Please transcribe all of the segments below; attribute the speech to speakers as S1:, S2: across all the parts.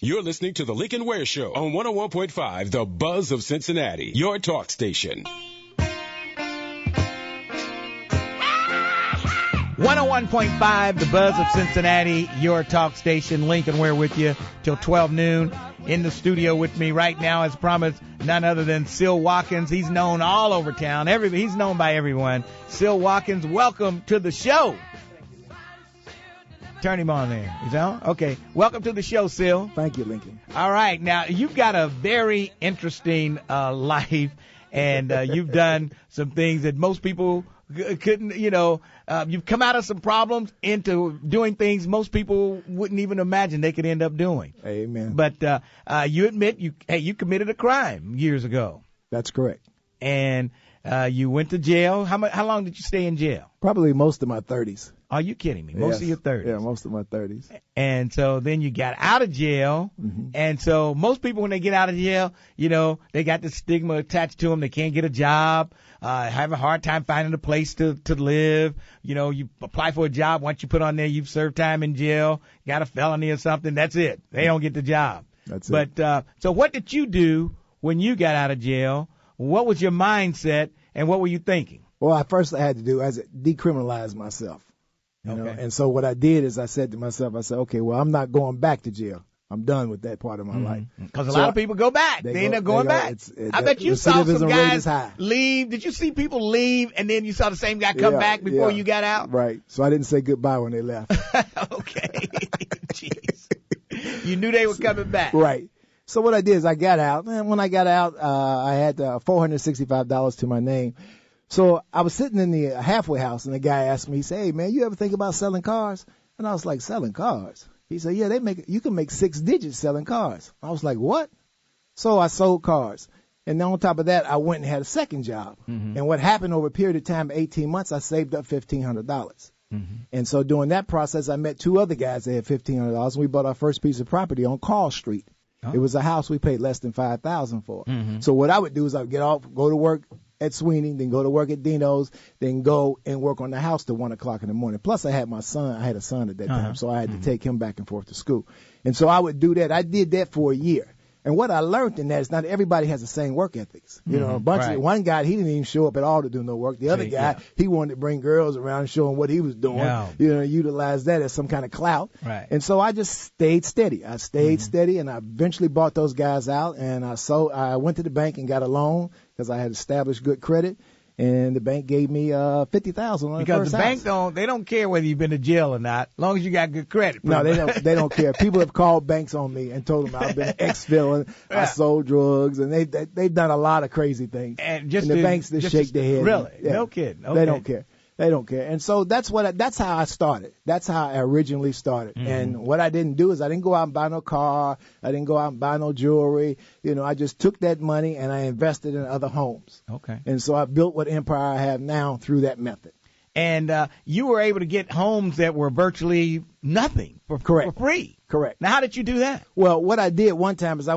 S1: You're listening to the Lincoln Ware Show on 101.5, The Buzz of Cincinnati, your talk station.
S2: 101.5, The Buzz of Cincinnati, your talk station. Lincoln Ware with you till 12 noon. In the studio with me right now, as promised, none other than Sil Watkins. He's known all over town. He's known by everyone. Sil Watkins, welcome to the show. Turn him on there. He's on? Okay. Welcome to the show, Sil.
S3: Thank you, Lincoln.
S2: All right. Now, you've got a very interesting life, and you've done some things that most people couldn't, you've come out of some problems into doing things most people wouldn't even imagine they could end up doing.
S3: Amen.
S2: But you admit you committed a crime years ago.
S3: That's correct.
S2: And you went to jail. How long did you stay in jail?
S3: Probably most of my 30s.
S2: Are you kidding me? Most of your 30s?
S3: Yeah, most of my 30s.
S2: And so then you got out of jail. Mm-hmm. And so most people, when they get out of jail, they got the stigma attached to them. They can't get a job, have a hard time finding a place to live. You apply for a job. Once you put on there, you've served time in jail, got a felony or something. That's it. They don't get the job.
S3: That's it.
S2: But so what did you do when you got out of jail? What was your mindset, and what were you thinking?
S3: Well, first I had to do is decriminalize myself.
S2: Okay.
S3: And so what I did is I said to myself, okay, well, I'm not going back to jail. I'm done with that part of my life.
S2: Because a lot of people go back. They end up going back. I bet you saw some guys leave. Did you see people leave, and then you saw the same guy come back before you got out?
S3: Right. So I didn't say goodbye when they left.
S2: Okay. Jeez. You knew they were coming back.
S3: Right. So what I did is I got out. And when I got out, I had $465 to my name. So I was sitting in the halfway house, and the guy asked me, he said, "Hey, man, you ever think about selling cars?" And I was like, "Selling cars?" He said, "Yeah, you can make 6 digits selling cars." I was like, "What?" So I sold cars. And then on top of that, I went and had a second job. Mm-hmm. And what happened over a period of time, 18 months, I saved up $1,500. Mm-hmm. And so during that process, I met 2 other guys that had $1,500, and we bought our first piece of property on Carl Street. Oh. It was a house we paid less than $5,000 for. Mm-hmm. So what I would do is I would get off, go to work at Sweeney, then go to work at Dino's, then go and work on the house till 1 o'clock in the morning. Plus, I had my son. I had a son at that time, so I had to take him back and forth to school. And so I would do that. I did that for a year. And what I learned in that is not everybody has the same work ethics. One guy, he didn't even show up at all to do no work. The other guy, he wanted to bring girls around and show them what he was doing. Yeah. Utilize that as some kind of clout.
S2: Right.
S3: And so I just stayed steady. I stayed steady, and I eventually bought those guys out. And I went to the bank and got a loan because I had established good credit. And the bank gave me $50,000 on the first house.
S2: Because the bank don't care whether you've been to jail or not, as long as you got good credit.
S3: No, they don't care. People have called banks on me and told them I've been an ex-felon, I sold drugs, and they've done a lot of crazy things.
S2: And
S3: the banks just shake their head.
S2: Really? Yeah. No kidding. Okay.
S3: They don't care. They don't care. And so that's how I started. That's how I originally started. Mm-hmm. And what I didn't do is I didn't go out and buy no car. I didn't go out and buy no jewelry. I just took that money and I invested in other homes.
S2: Okay.
S3: And so I built what empire I have now through that method.
S2: And you were able to get homes that were virtually nothing for free.
S3: Correct.
S2: Now, how did you do that?
S3: Well, what I did one time is I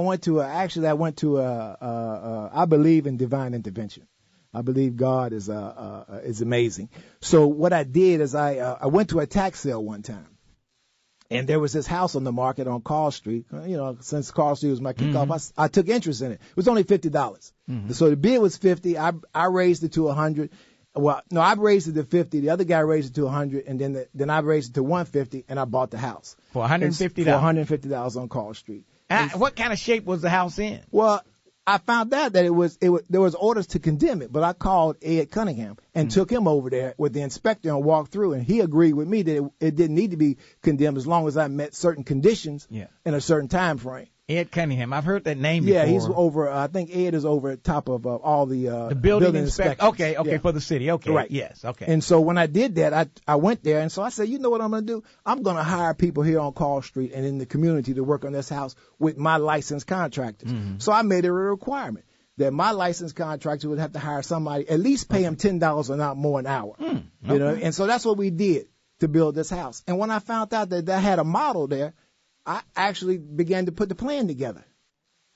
S3: believe in divine intervention. I believe God is amazing. So what I did is I went to a tax sale one time, and there was this house on the market on Carl Street. Since Carl Street was my kickoff, I took interest in it. It was only $50. Mm-hmm. So the bid was $50. I raised it to $100. Well, no, I raised it to $50. The other guy raised it to $100, and then I raised it to $150, and I bought the house
S2: for $150.
S3: For $150 on Carl Street.
S2: What kind of shape was the house in?
S3: Well, I found out that there was orders to condemn it, but I called Ed Cunningham and took him over there with the inspector and walked through, and he agreed with me that it didn't need to be condemned as long as I met certain conditions in a certain time frame.
S2: Ed Cunningham, I've heard that name before.
S3: Yeah, he's over. I think Ed is over at top of all the
S2: building inspectors. Okay, for the city. Okay,
S3: right.
S2: Yes, okay.
S3: And so when I did that, I went there, and so I said, you know what I'm going to do? I'm going to hire people here on Carl Street and in the community to work on this house with my licensed contractors. Mm-hmm. So I made it a requirement that my licensed contractor would have to hire somebody, at least pay him $10 or not more an hour. And so that's what we did to build this house. And when I found out that had a model there, I actually began to put the plan together.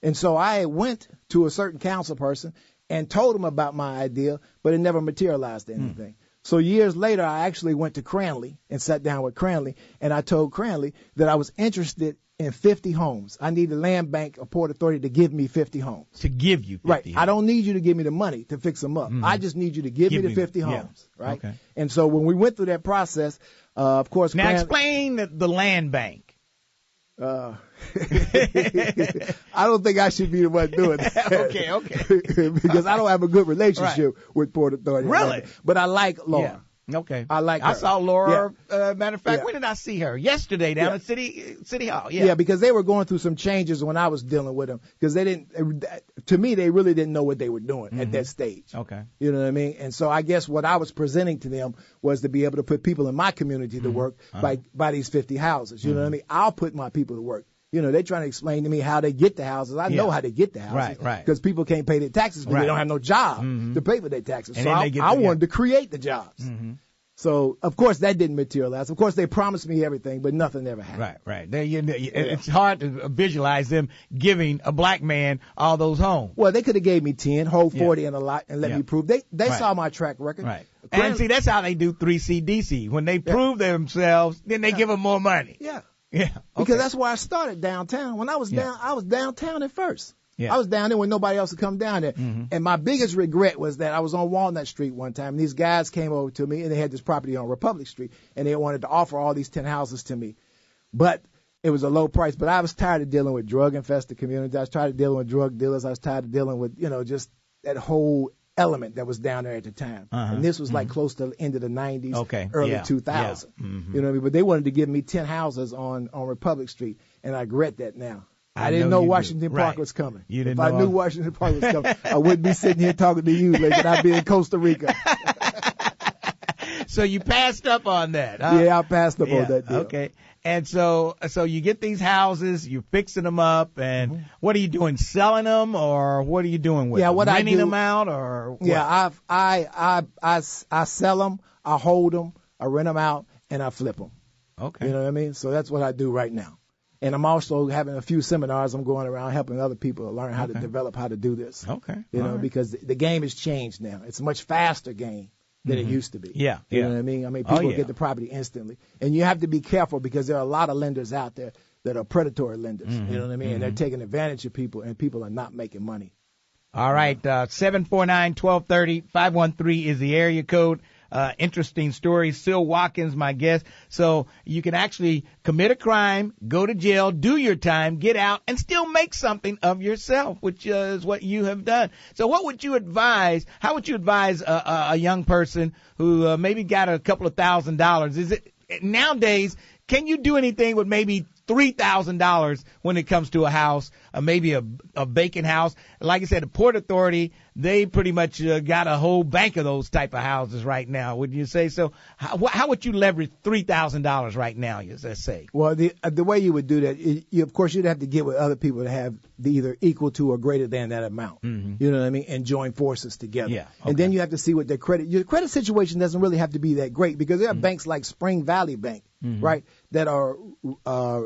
S3: And so I went to a certain council person and told him about my idea, but it never materialized to anything. So years later, I actually went to Cranley and sat down with Cranley, and I told Cranley that I was interested in 50 homes. I need the land bank or Port Authority to give me 50 homes.
S2: To give you 50
S3: right.
S2: homes.
S3: I don't need you to give me the money to fix them up. I just need you to give me the 50 homes. Right.
S2: Okay.
S3: And so when we went through that process, of course.
S2: Now explain the land bank.
S3: I don't think I should be the one doing that.
S2: Okay.
S3: Because I don't have a good relationship with Port Authority.
S2: Really?
S3: But I like Laura.
S2: Yeah. Okay.
S3: I like her.
S2: I saw Laura, matter of fact, when did I see her? Yesterday down at City Hall.
S3: Yeah, because they were going through some changes when I was dealing with them. Because to me, they really didn't know what they were doing at that stage.
S2: Okay.
S3: You know what I mean? And so I guess what I was presenting to them was to be able to put people in my community to work by these 50 houses. You know what I mean? I'll put my people to work. You know, they're trying to explain to me how they get the houses. I know how they get the houses.
S2: Right.
S3: Because people can't pay their taxes because they don't have no job to pay for their taxes.
S2: And
S3: so I wanted to create the jobs. So, of course, that didn't materialize. Of course, they promised me everything, but nothing ever happened.
S2: Right. It's hard to visualize them giving a black man all those homes.
S3: Well, they could have gave me 10, hold 40 and a lot, and let me prove. They saw my track record.
S2: Right. And see, that's how they do 3CDC. When they prove themselves, then they give them more money.
S3: Yeah.
S2: Yeah. Okay.
S3: Because that's where I started downtown. When I was down, I was downtown at first.
S2: Yeah.
S3: I was down there when nobody else would come down there. And my biggest regret was that I was on Walnut Street one time, and these guys came over to me, and they had this property on Republic Street, and they wanted to offer all these 10 houses to me. But it was a low price. But I was tired of dealing with drug-infested communities. I was tired of dealing with drug dealers. I was tired of dealing with, just that whole element that was down there at the time. And this was like close to the end of the 90s, early 2000. You know what I mean? But they wanted to give me 10 houses on Republic Street, and I regret that now. I didn't know Washington Park was coming. If I knew Washington Park was coming, I wouldn't be sitting here talking to you, Lincoln. I'd be in Costa Rica.
S2: So you passed up on that, huh?
S3: Yeah, I passed up on that deal.
S2: Okay. And so you get these houses, you're fixing them up, and what are you doing? Selling them, or what are you doing with them? Renting them out, or what?
S3: Yeah, I sell them, I hold them, I rent them out, and I flip them.
S2: Okay.
S3: You know what I mean? So that's what I do right now. And I'm also having a few seminars. I'm going around helping other people learn how to develop how to do this.
S2: Okay.
S3: You know, because the game has changed now. It's a much faster game than it used to be.
S2: Yeah.
S3: You know what I mean? People get the property instantly. And you have to be careful because there are a lot of lenders out there that are predatory lenders. You know what I mean? And they're taking advantage of people, and people are not making money.
S2: All right. 749-1230, 513 is the area code. Interesting story. Sil Watkins, my guest. So you can actually commit a crime, go to jail, do your time, get out, and still make something of yourself, which is what you have done. So what would you advise? How would you advise a young person who maybe got a couple of $1,000s? Is it nowadays? Can you do anything with maybe $3,000 when it comes to a house, maybe a vacant house? Like I said, the Port Authority, they pretty much got a whole bank of those type of houses right now. Would you say so? How would you leverage $3,000 right now? Let's say.
S3: Well, the way you would do that, of course, you'd have to get with other people to have either equal to or greater than that amount. You know what I mean? And join forces together. Yeah. Okay. And then you have to see what your credit situation doesn't really have to be that great, because there are banks like Spring Valley Bank, right, that are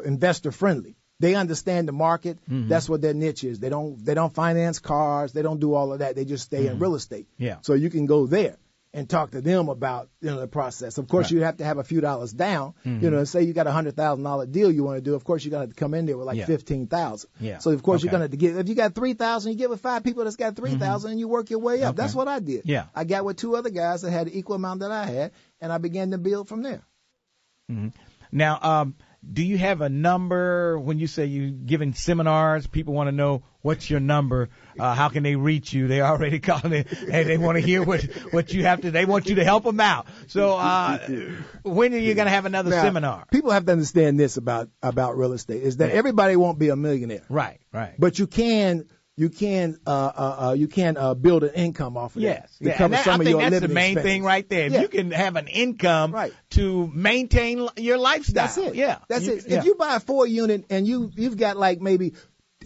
S3: investor friendly. They understand the market. That's what their niche is. They don't finance cars. They don't do all of that. They just stay in real estate. Yeah. So you can go there and talk to them about the process. Of course, you have to have a few dollars down. Say you got a $100,000 deal you want to do. Of course, you got to come in there with like $15,000. Yeah. So of course you're gonna give. If you got $3,000, you give it 5 people that's got $3,000, and you work your way up. Okay. That's what I did. Yeah. I got with 2 other guys that had the equal amount that I had, and I began to build from there.
S2: Now, do you have a number when you say you're giving seminars? People want to know what's your number. How can they reach you? They already calling it, and they want to hear what you have to. They want you to help them out. So when are you going to have another seminar?
S3: People have to understand this about real estate is that everybody won't be a millionaire.
S2: Right.
S3: But you can build an income off of that.
S2: Yes. And I think that's the main thing right there. If you can have an income to maintain your lifestyle.
S3: That's it.
S2: Yeah.
S3: That's it. If you buy a 4-unit and you've got like maybe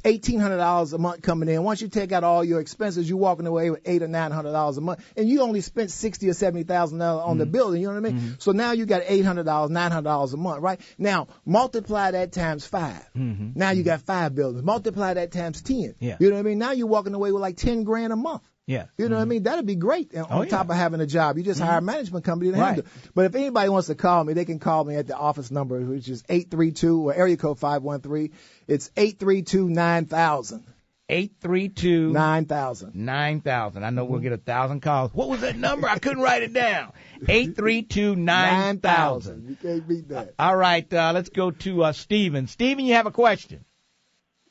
S3: $1,800 a month coming in, once you take out all your expenses, you're walking away with $800 or $900 a month, and you only spent $60,000 or $70,000 on the building. You know what I mean? So now you got $800, $900 a month, right? Now multiply that times 5. Now you got 5 buildings. Multiply that times 10. Yeah. You know what I mean? Now you're walking away with like $10,000 a month.
S2: Yeah.
S3: You know what I mean? That'd be great on top of having a job. You just hire a management company to handle it. But if anybody wants to call me, they can call me at the office number, which is 832 or area code 513. It's 832-9000. 832-9000.
S2: 9000. I know we'll get 1,000 calls. What was that number? I couldn't write it down. 832-9000.
S3: You can't beat that.
S2: All right, let's go to Stephen. Stephen, you have a question?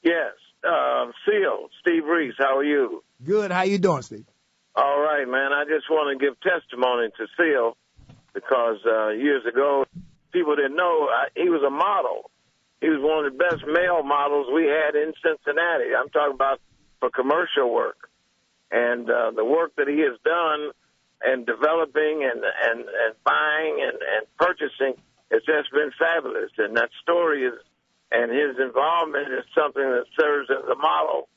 S4: Yes. Seal, Steve Reese, how are you?
S3: Good. How you doing, Steve?
S4: All right, man. I just want to give testimony to Seal because years ago, people didn't know he was a model. He was one of the best male models we had in Cincinnati. I'm talking about for commercial work. And the work that he has done and developing and buying and purchasing has just been fabulous. And that story is, and his involvement is something that serves as a model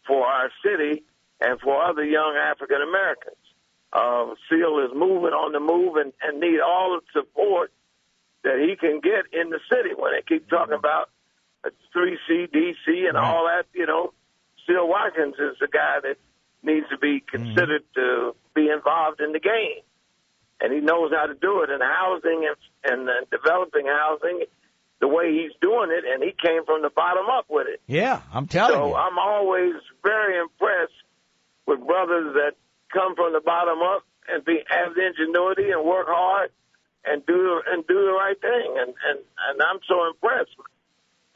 S4: for our city and for other young African Americans. Seal is moving on the move and need all the support that he can get in the city. When they keep talking about 3C, DC, and all that, Seal Watkins is the guy that needs to be considered to be involved in the game. And he knows how to do it in housing and developing housing the way he's doing it, and he came from the bottom up with it.
S2: Yeah, I'm telling you.
S4: So I'm always very impressed with brothers that come from the bottom up and have the ingenuity and work hard and do the right thing. And I'm so impressed.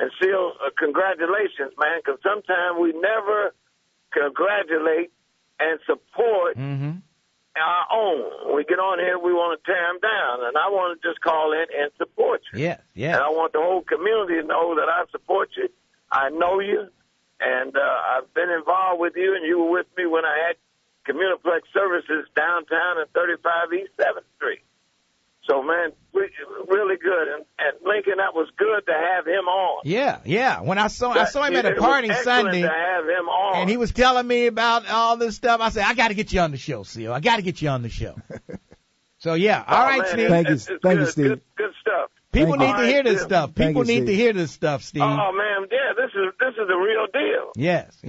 S4: And Seal, congratulations, man, because sometimes we never congratulate and support our own. When we get on here, we want to tear them down. And I want to just call in and support you.
S2: Yeah.
S4: And I want the whole community to know that I support you. I know you. And I've been involved with you, and you were with me when I had Communiplex services downtown at 35 East 7th Street. So, man, really good. And Lincoln, that was good to have him on.
S2: Yeah. When I saw him at a party Sunday,
S4: to have him on.
S2: And he was telling me about all this stuff, I said, I got to get you on the show, Seal. I got to get you on the show. So, yeah. All right, Steve.
S3: Thank you, Steve.
S4: Good stuff.
S2: People need to hear this stuff. People need to hear this stuff, Steve.
S4: Oh, man, yeah, this is the real deal.
S2: Yes.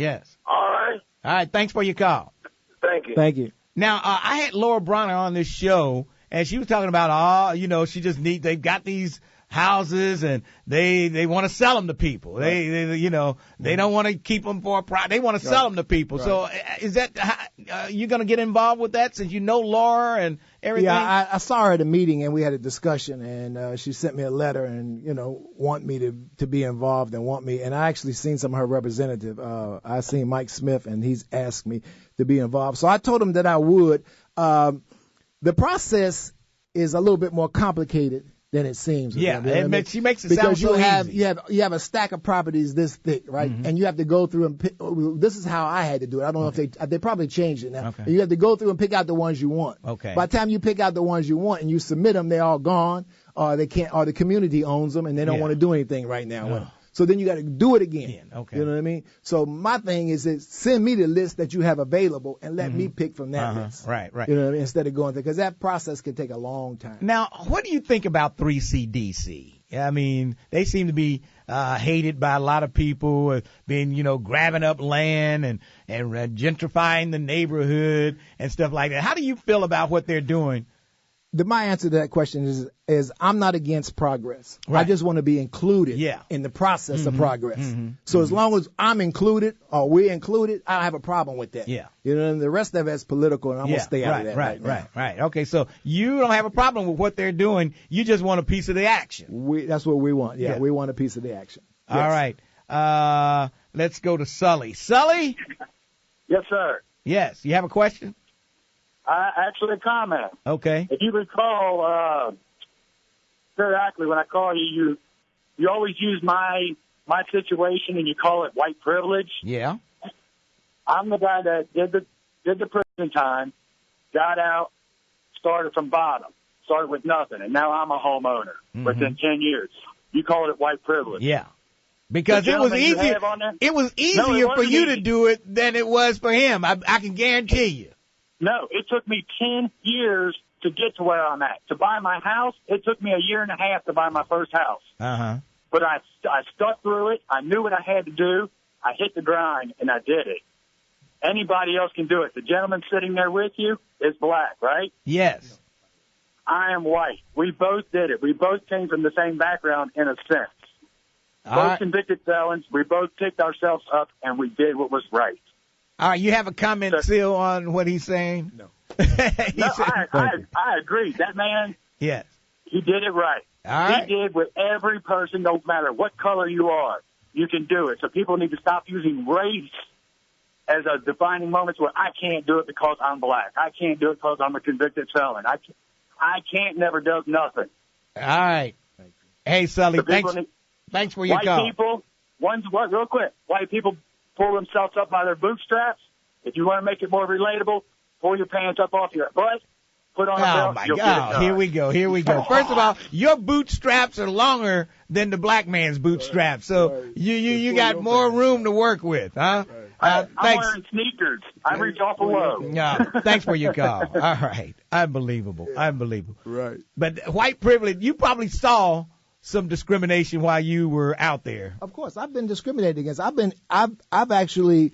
S4: All right.
S2: All right, thanks for your call.
S4: Thank you.
S3: Thank you.
S2: Now, I had Laura Bronner on this show, and she was talking about, they've got these houses and they want to sell them to people. Right. They don't want to keep them for a profit. They want to sell them to people. Right. So is that, you going to get involved with that since you know Laura and everything?
S3: Yeah, I saw her at a meeting and we had a discussion and she sent me a letter and, want me to be involved and want me. And I actually seen some of her representative. I seen Mike Smith and he's asked me to be involved. So I told him that I would. The process is a little bit more complicated than it seems.
S2: Yeah, she makes it
S3: because
S2: sound so easy.
S3: you have a stack of properties this thick, right? Mm-hmm. And you have to go through and pick. This is how I had to do it. I don't know if they probably changed it now. Okay. You have to go through and pick out the ones you want.
S2: Okay.
S3: By the time you pick out the ones you want and you submit them, they're all gone, or they can't, or the community owns them and they don't want to do anything right now with them. So then you got to do it again.
S2: Okay.
S3: You know what I mean? So my thing is send me the list that you have available and let me pick from that list.
S2: Right.
S3: You know what I mean? Instead of going through, because that process can take a long time.
S2: Now, what do you think about 3CDC? I mean, they seem to be hated by a lot of people, being, grabbing up land and gentrifying the neighborhood and stuff like that. How do you feel about what they're doing?
S3: My answer to that question is I'm not against progress. Right. I just want to be included in the process of progress. So as long as I'm included or we're included, I don't have a problem with that.
S2: Yeah.
S3: And the rest of it's political, and I'm going to stay out of that.
S2: Right. Okay, so you don't have a problem with what they're doing. You just want a piece of the action.
S3: That's what we want. Yeah, we want a piece of the action. Yes.
S2: All right. Let's go to Sully. Sully?
S5: Yes, sir.
S2: Yes. You have a question?
S5: Actually, a comment.
S2: Okay.
S5: If you recall, periodically when I call you always use my situation and you call it white privilege.
S2: Yeah.
S5: I'm the guy that did the prison time, got out, started from bottom, started with nothing, and now I'm a homeowner within 10 years. You call it white privilege.
S2: Yeah. Because it was easier. It was easier for you to do it than it was for him. I can guarantee you.
S5: No, it took me 10 years to get to where I'm at. To buy my house, it took me a year and a half to buy my first house. But I stuck through it. I knew what I had to do. I hit the grind, and I did it. Anybody else can do it. The gentleman sitting there with you is black, right?
S2: Yes.
S5: I am white. We both did it. We both came from the same background in a sense. Both convicted felons. We both picked ourselves up, and we did what was right.
S2: All right, you have a comment, Seal, on what he's saying?
S5: No.
S2: I
S5: agree. That man,
S2: yes,
S5: he did it right.
S2: All right.
S5: He did with every person, no matter what color you are. You can do it. So people need to stop using race as a defining moment where I can't do it because I'm black. I can't do it because I'm a convicted felon. I can't never do nothing.
S2: All right. Hey, Sully, thanks for your call.
S5: Real quick, white people pull themselves up by their bootstraps. If you want to make it more relatable, pull your pants up off your butt, put on a belt.
S2: Oh, my God. Here we go. First of all, your bootstraps are longer than the black man's bootstraps, so you got more room to work with, huh?
S5: I'm wearing sneakers. I reach awful low.
S2: No, thanks for your call. All right. Unbelievable.
S3: Right.
S2: But white privilege, you probably saw some discrimination while you were out there.
S3: Of course, I've been discriminated against. I've actually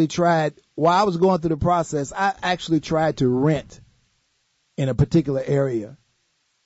S3: tried, while I was going through the process, I actually tried to rent in a particular area,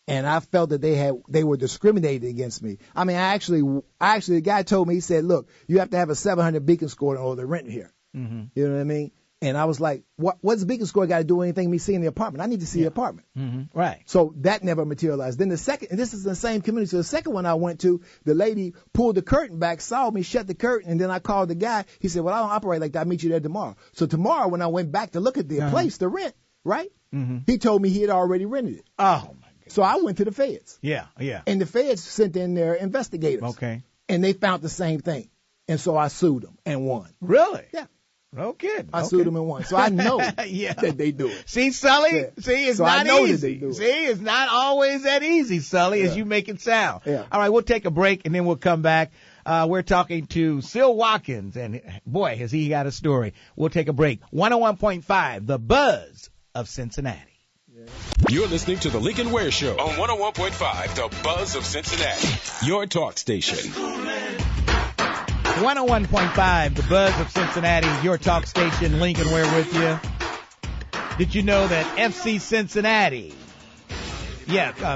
S3: and I felt that they were discriminating against me. I mean, the guy told me, he said, look, you have to have a 700 beacon score in order to rent here.
S2: Mm-hmm.
S3: You know what I mean? And I was like, what's the beacon score got to do with anything me seeing the apartment? I need to see the apartment.
S2: Mm-hmm. Right.
S3: So that never materialized. Then the second, and this is the same community, so the second one I went to, the lady pulled the curtain back, saw me, shut the curtain, and then I called the guy. He said, well, I don't operate like that. I'll meet you there tomorrow. So tomorrow when I went back to look at the place to rent, right, he told me he had already rented it.
S2: Oh, my God.
S3: So I went to the feds.
S2: Yeah.
S3: And the feds sent in their investigators.
S2: Okay.
S3: And they found the same thing. And so I sued them and won.
S2: Really?
S3: Yeah.
S2: No kidding.
S3: I sued them and won. So I know that they do it.
S2: See, Sully?
S3: Yeah.
S2: See, it's
S3: so
S2: not
S3: I know
S2: easy.
S3: That they do it.
S2: See, it's not always that easy, Sully, as you make it sound.
S3: Yeah.
S2: All right, we'll take a break, and then we'll come back. We're talking to Sil Watkins, and, boy, has he got a story. We'll take a break. 101.5, The Buzz of Cincinnati.
S1: You're listening to the Lincoln Ware Show on 101.5, The Buzz of Cincinnati, your talk station.
S2: 101.5, The Buzz of Cincinnati, your talk station. Lincoln Ware with you. Did you know that FC Cincinnati,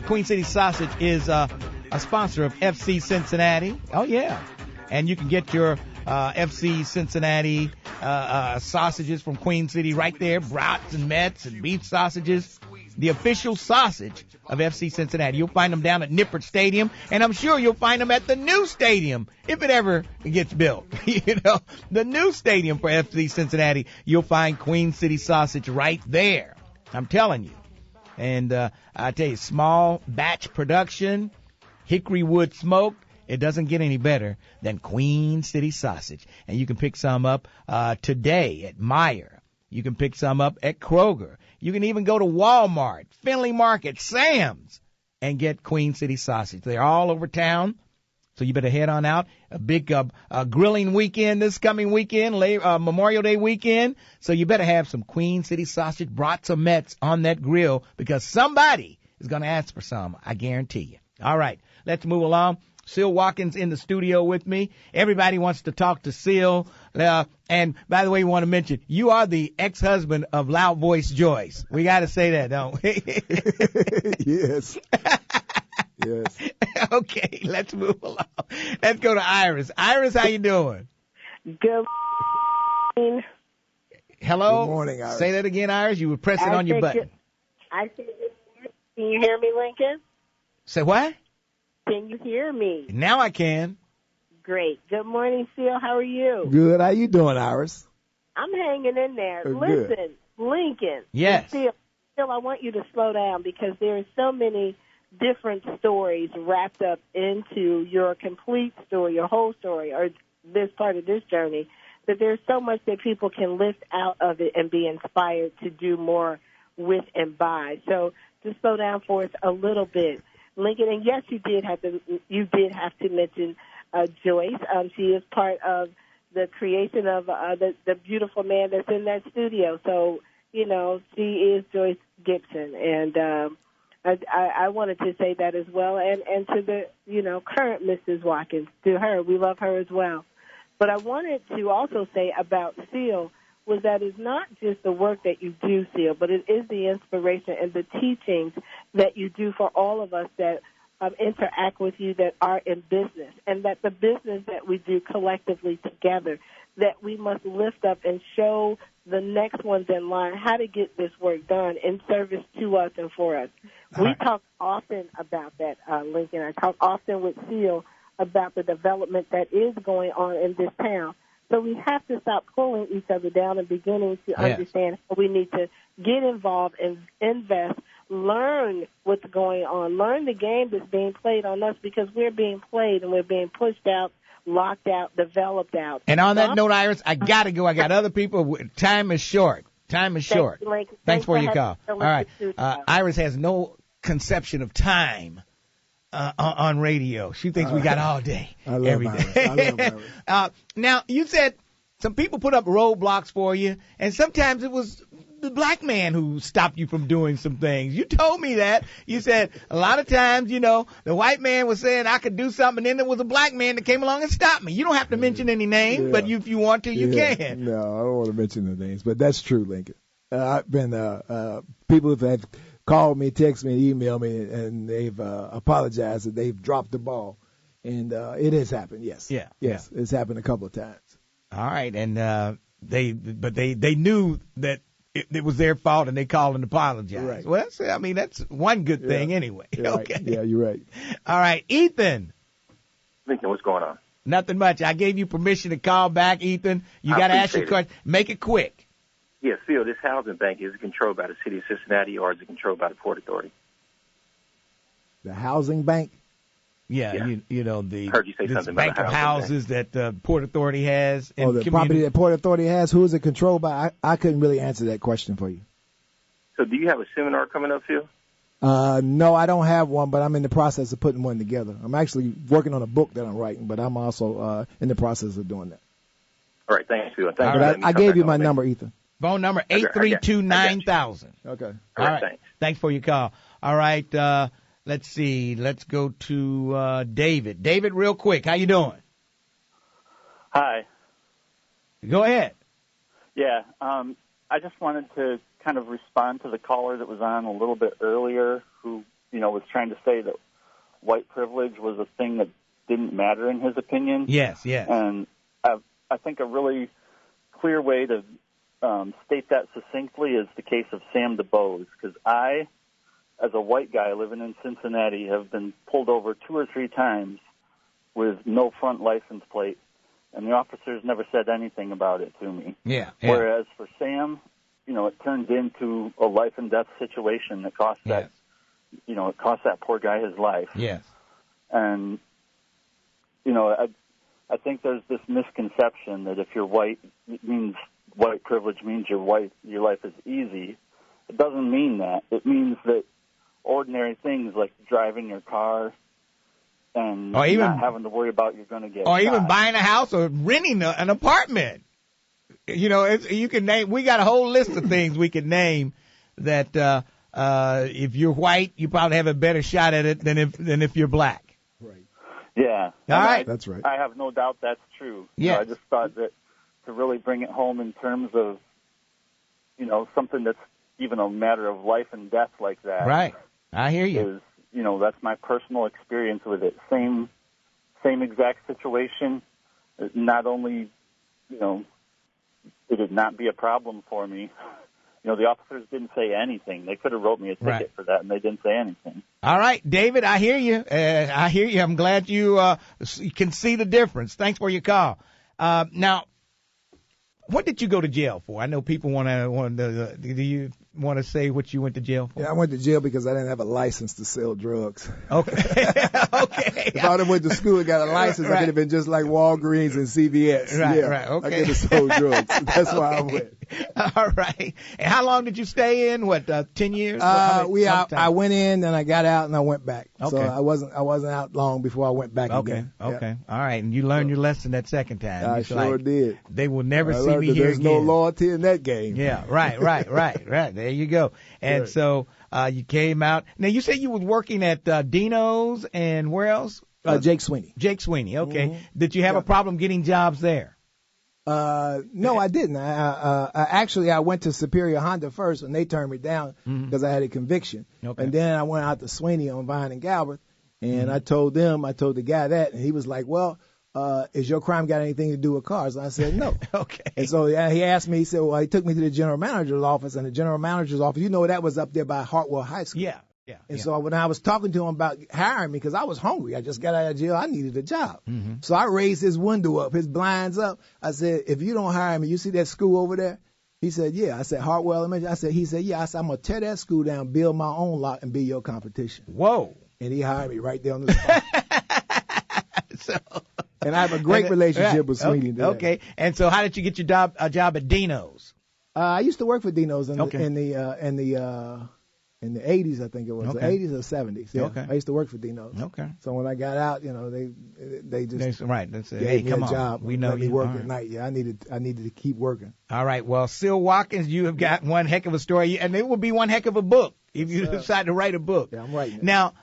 S2: Queen City Sausage is a sponsor of FC Cincinnati? Oh, yeah. And you can get your FC Cincinnati sausages from Queen City right there, brats and Mets and beef sausages. The official sausage of FC Cincinnati. You'll find them down at Nippert Stadium, and I'm sure you'll find them at the new stadium if it ever gets built. The new stadium for FC Cincinnati, you'll find Queen City sausage right there. I'm telling you. And I tell you, small batch production, hickory wood smoke. It doesn't get any better than Queen City sausage. And you can pick some up today at Meijer. You can pick some up at Kroger. You can even go to Walmart, Findlay Market, Sam's, and get Queen City sausage. They're all over town, so you better head on out. A big grilling weekend this coming weekend, Memorial Day weekend. So you better have some Queen City sausage, brats or Mets on that grill because somebody is going to ask for some, I guarantee you. All right, let's move along. Sil Watkins in the studio with me. Everybody wants to talk to Sil. And by the way, we want to mention, you are the ex-husband of Loud Voice Joyce. We got to say that, don't we?
S3: Yes. Yes.
S2: Okay, let's move along. Let's go to Iris. Iris, how you doing?
S6: Good morning.
S2: Hello?
S3: Good morning, Iris.
S2: Say that again, Iris. You were pressing on your button.
S6: I said, can you hear me, Lincoln?
S2: Say what?
S6: Can you hear me?
S2: Now I can.
S6: Great. Good morning, Phil. How are you?
S3: Good. How you doing, Iris?
S6: I'm hanging in there.
S3: Good.
S6: Listen, Lincoln.
S2: Yes.
S6: Phil, I want you to slow down because there are so many different stories wrapped up into your complete story, your whole story, or this part of this journey, that there's so much that people can lift out of it and be inspired to do more with and by. So just slow down for us a little bit. Lincoln, and yes, you did have to mention Joyce. She is part of the creation of the beautiful man that's in that studio. So, she is Joyce Gibson. And I wanted to say that as well. And to the, current Mrs. Watkins, to her, we love her as well. But I wanted to also say about Seal, was that it's not just the work that you do, Seal, but it is the inspiration and the teachings that you do for all of us that interact with you that are in business, and that the business that we do collectively together, that we must lift up and show the next ones in line how to get this work done in service to us and for us. We talk often about that, Lincoln. I talk often with Seal about the development that is going on in this town. So we have to stop pulling each other down and beginning to understand how we need to get involved and invest, learn what's going on, learn the game that's being played on us, because we're being played and we're being pushed out, locked out, developed out.
S2: And on that note, Iris, I got to go. I got other people. Time is short. Thanks for your call. All right. Iris has no conception of time on radio. She thinks we got all day, every day.
S3: I love Iris.
S2: Now, you said some people put up roadblocks for you, and sometimes it was the black man who stopped you from doing some things. You told me that. You said a lot of times, the white man was saying I could do something, and then there was a black man that came along and stopped me. You don't have to mention any names, but if you want to, you can.
S3: No, I don't want to mention the names, but that's true, Lincoln. I've been people have called me, text me, email me, and they've apologized that they've dropped the ball, and it has happened. Yes, it's happened a couple of times.
S2: All right, and they knew that it was their fault, and they called and apologized.
S3: Right.
S2: Well, that's one good thing anyway. Okay.
S3: Yeah, you're right.
S2: All right, Ethan.
S7: Lincoln, what's going on?
S2: Nothing much. I gave you permission to call back, Ethan. You got to ask your question. Make it quick.
S7: Yes, Phil, this housing bank, is it controlled by the city of Cincinnati, or is it controlled by the Port Authority?
S3: The housing bank?
S2: Yeah.
S7: Heard you say
S2: this
S7: something
S2: bank
S7: about
S2: of houses that the Port Authority has.
S3: The property that Port Authority has, who is it controlled by? I couldn't really answer that question for you.
S7: So do you have a seminar coming up, Phil?
S3: No, I don't have one, but I'm in the process of putting one together. I'm actually working on a book that I'm writing, but I'm also in the process of doing that.
S7: All right, thanks, Phil.
S3: I gave you my number, Ethan.
S2: Phone number 832-9000.
S3: Okay.
S7: All right, thanks.
S2: Thanks for your call. All right, let's see. Let's go to David. David, real quick, how you doing?
S8: Hi.
S2: Go ahead.
S8: Yeah, I just wanted to kind of respond to the caller that was on a little bit earlier who, was trying to say that white privilege was a thing that didn't matter in his opinion.
S2: Yes.
S8: And I think a really clear way to state that succinctly is the case of Sam DuBose, because I, as a white guy living in Cincinnati, have been pulled over 2 or 3 times with no front license plate, and the officers never said anything about it to me.
S2: Yeah.
S8: Whereas for Sam, it turned into a life and death situation that cost that, it cost that poor guy his life.
S2: Yes.
S8: And, I think there's this misconception that if you're white, it means white privilege means your life is easy. It doesn't mean that. It means that ordinary things like driving your car and not having to worry about you're going to get shot.
S2: Even buying a house or renting an apartment. You can name. We got a whole list of things we can name that if you're white, you probably have a better shot at it than if you're black.
S3: Right.
S8: Yeah.
S2: All right.
S3: That's right.
S8: I have no doubt that's true.
S2: Yeah.
S8: I just thought that to really bring it home in terms of, something that's even a matter of life and death like that.
S2: Right. I hear you.
S8: That's my personal experience with it. Same exact situation. Not only, did it not be a problem for me. The officers didn't say anything. They could have wrote me a ticket for that, and they didn't say anything.
S2: All right, David, I hear you. I'm glad you can see the difference. Thanks for your call. Now, what did you go to jail for? I know people want to. Do you want to say what you went to jail for?
S3: Yeah, I went to jail because I didn't have a license to sell drugs.
S2: Okay. Okay.
S3: If I would have went to school and got a license, I could have been just like Walgreens and CVS.
S2: Right. Okay.
S3: I could have sold drugs. That's why I went.
S2: All right. And how long did you stay in? 10 years?
S3: I went in, then I got out, and I went back.
S2: Okay.
S3: So I wasn't out long before I went back again.
S2: Okay.
S3: Yeah.
S2: All right. And you learned your lesson that second time.
S3: I sure did.
S2: They will never see me here
S3: again. There's no loyalty in that game.
S2: Yeah. Right. There you go. And
S3: right.
S2: So you came out. Now, you said you was working at Dino's and where else?
S3: Jake Sweeney.
S2: Jake Sweeney. Okay.
S3: Mm-hmm.
S2: Did you have a problem getting jobs there?
S3: No, I didn't. Actually, I went to Superior Honda first, and they turned me down because I had a conviction.
S2: Okay.
S3: And then I went out to Sweeney on Vine and Galbraith, and I told the guy that, and he was like, well, is your crime got anything to do with cars? And I said, no.
S2: Okay.
S3: And so he asked me, he said, well, he took me to the general manager's office, and the general manager's office, that was up there by Hartwell High School.
S2: Yeah.
S3: And so when I was talking to him about hiring me, because I was hungry, I just got out of jail, I needed a job. So I raised his window up, his blinds up. I said, if you don't hire me, you see that school over there? He said, yeah. I said, Hartwell Elementary. He said, yeah. I said, I'm going to tear that school down, build my own lot, and be your competition.
S2: Whoa.
S3: And he hired me right there on the spot. And I have a great relationship with Sweeney today.
S2: Okay. And so how did you get your job at Dino's?
S3: I used to work for Dino's in the 80s, I think it was, the 80s or 70s. Yeah. Okay. I used to work for Dino's. Okay. So when I got out, they just gave me a job.
S2: We know
S3: let me work at night. Yeah, I needed to keep working.
S2: All right. Well, Sil Watkins, you have got one heck of a story, and it will be one heck of a book if you decide to write a book.
S3: Yeah, I'm writing it.
S2: Now,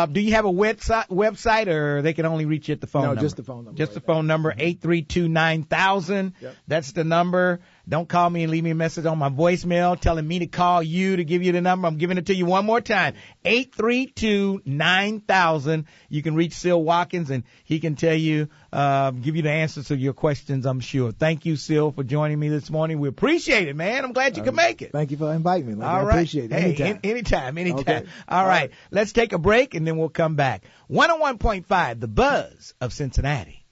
S2: do you have a website, or they can only reach you at the phone number?
S3: No, just the phone number.
S2: Just the phone number, 832-9000. Yep. That's the number. Don't call me and leave me a message on my voicemail telling me to call you to give you the number. I'm giving it to you one more time, 832-9000. You can reach Sil Watkins, and he can tell you, give you the answers to your questions, I'm sure. Thank you, Sil, for joining me this morning. We appreciate it, man. I'm glad you could make it.
S3: Thank you for inviting me.
S2: All right.
S3: I appreciate it.
S2: Anytime.
S3: Okay.
S2: All right. Let's take a break, and then we'll come back. 101.5, The Buzz of Cincinnati.